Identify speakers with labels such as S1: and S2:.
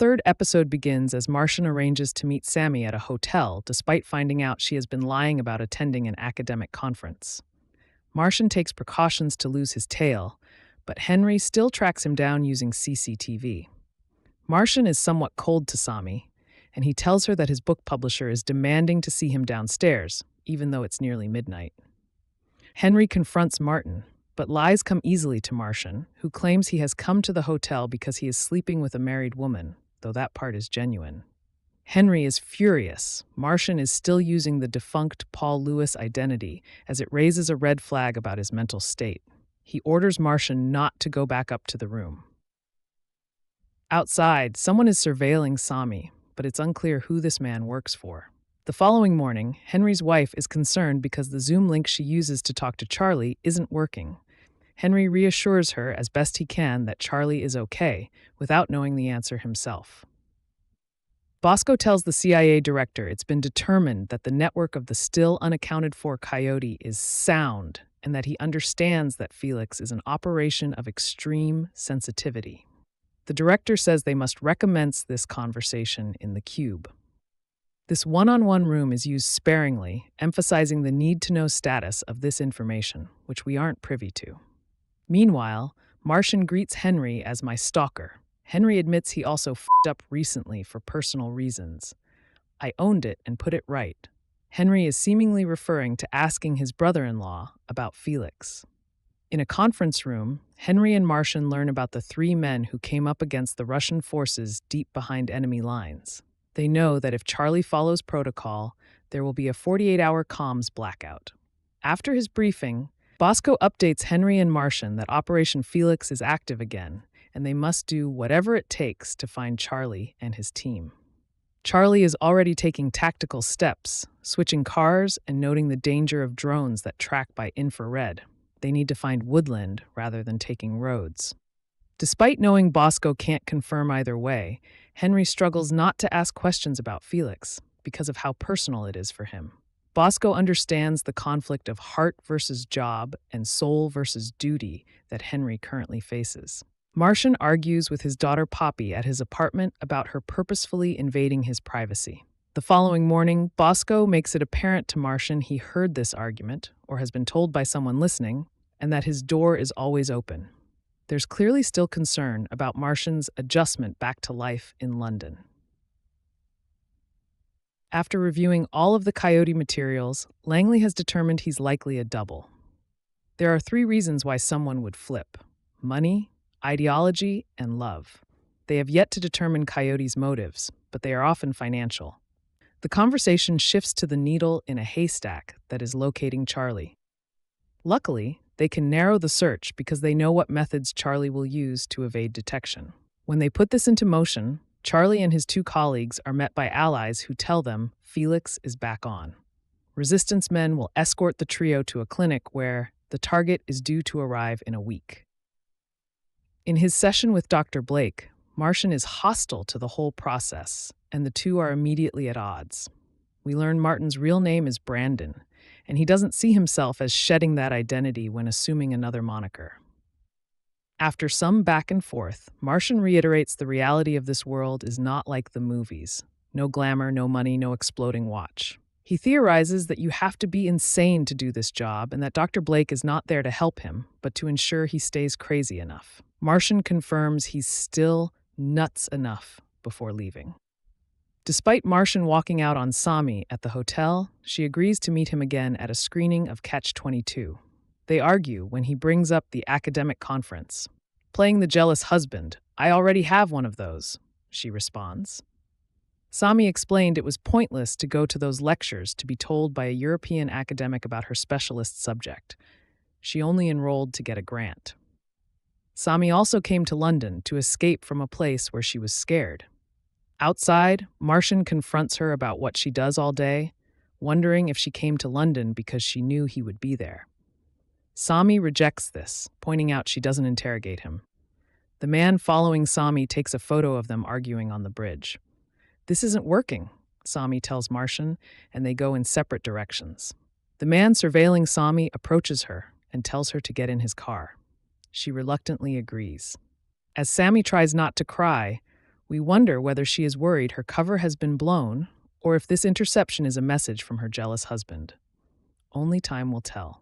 S1: third episode begins as Martian arranges to meet Sami at a hotel despite finding out she has been lying about attending an academic conference. Martian takes precautions to lose his tail, but Henry still tracks him down using CCTV. Martian is somewhat cold to Sami, and he tells her that his book publisher is demanding to see him downstairs, even though it's nearly midnight. Henry confronts Martin, but lies come easily to Martian, who claims he has come to the hotel because he is sleeping with a married woman, though that part is genuine. Henry is furious. Martian is still using the defunct Paul Lewis identity, as it raises a red flag about his mental state. He orders Martian not to go back up to the room. Outside, someone is surveilling Sami, but it's unclear who this man works for. The following morning, Henry's wife is concerned because the Zoom link she uses to talk to Charlie isn't working. Henry reassures her as best he can that Charlie is okay, without knowing the answer himself. Bosko tells the CIA director it's been determined that the network of the still unaccounted-for coyote is sound, and that he understands that Felix is an operation of extreme sensitivity. The director says they must recommence this conversation in the cube. This one-on-one room is used sparingly, emphasizing the need-to-know status of this information, which we aren't privy to. Meanwhile, Martian greets Henry as my stalker. Henry admits he also f***ed up recently for personal reasons. I owned it and put it right. Henry is seemingly referring to asking his brother-in-law about Felix. In a conference room, Henry and Martian learn about the 3 men who came up against the Russian forces deep behind enemy lines. They know that if Charlie follows protocol, there will be a 48-hour comms blackout. After his briefing, Bosko updates Henry and Martian that Operation Felix is active again, and they must do whatever it takes to find Charlie and his team. Charlie is already taking tactical steps, switching cars and noting the danger of drones that track by infrared. They need to find woodland rather than taking roads. Despite knowing Bosko can't confirm either way, Henry struggles not to ask questions about Felix because of how personal it is for him. Bosko understands the conflict of heart versus job and soul versus duty that Henry currently faces. Martian argues with his daughter Poppy at his apartment about her purposefully invading his privacy. The following morning, Bosko makes it apparent to Martian he heard this argument, or has been told by someone listening, and that his door is always open. There's clearly still concern about Martian's adjustment back to life in London. After reviewing all of the coyote materials, Langley has determined he's likely a double. There are 3 reasons why someone would flip: money, ideology, and love. They have yet to determine Coyote's motives, but they are often financial. The conversation shifts to the needle in a haystack that is locating Charlie. Luckily, they can narrow the search because they know what methods Charlie will use to evade detection. When they put this into motion, Charlie and his 2 colleagues are met by allies who tell them Felix is back on. Resistance men will escort the trio to a clinic where the target is due to arrive in a week. In his session with Dr. Blake, Martian is hostile to the whole process, and the 2 are immediately at odds. We learn Martin's real name is Brandon, and he doesn't see himself as shedding that identity when assuming another moniker. After some back and forth, Martian reiterates the reality of this world is not like the movies. No glamour, no money, no exploding watch. He theorizes that you have to be insane to do this job and that Dr. Blake is not there to help him, but to ensure he stays crazy enough. Martian confirms he's still nuts enough before leaving. Despite Martian walking out on Sami at the hotel, she agrees to meet him again at a screening of Catch-22. They argue when he brings up the academic conference. Playing the jealous husband, "I already have one of those," she responds. Sami explained it was pointless to go to those lectures to be told by a European academic about her specialist subject. She only enrolled to get a grant. Sami also came to London to escape from a place where she was scared. Outside, Martian confronts her about what she does all day, wondering if she came to London because she knew he would be there. Sami rejects this, pointing out she doesn't interrogate him. The man following Sami takes a photo of them arguing on the bridge. "This isn't working," Sami tells Martian, and they go in separate directions. The man surveilling Sami approaches her and tells her to get in his car. She reluctantly agrees. As Sami tries not to cry, We wonder whether she is worried her cover has been blown or if this interception is a message from her jealous husband. Only time will tell.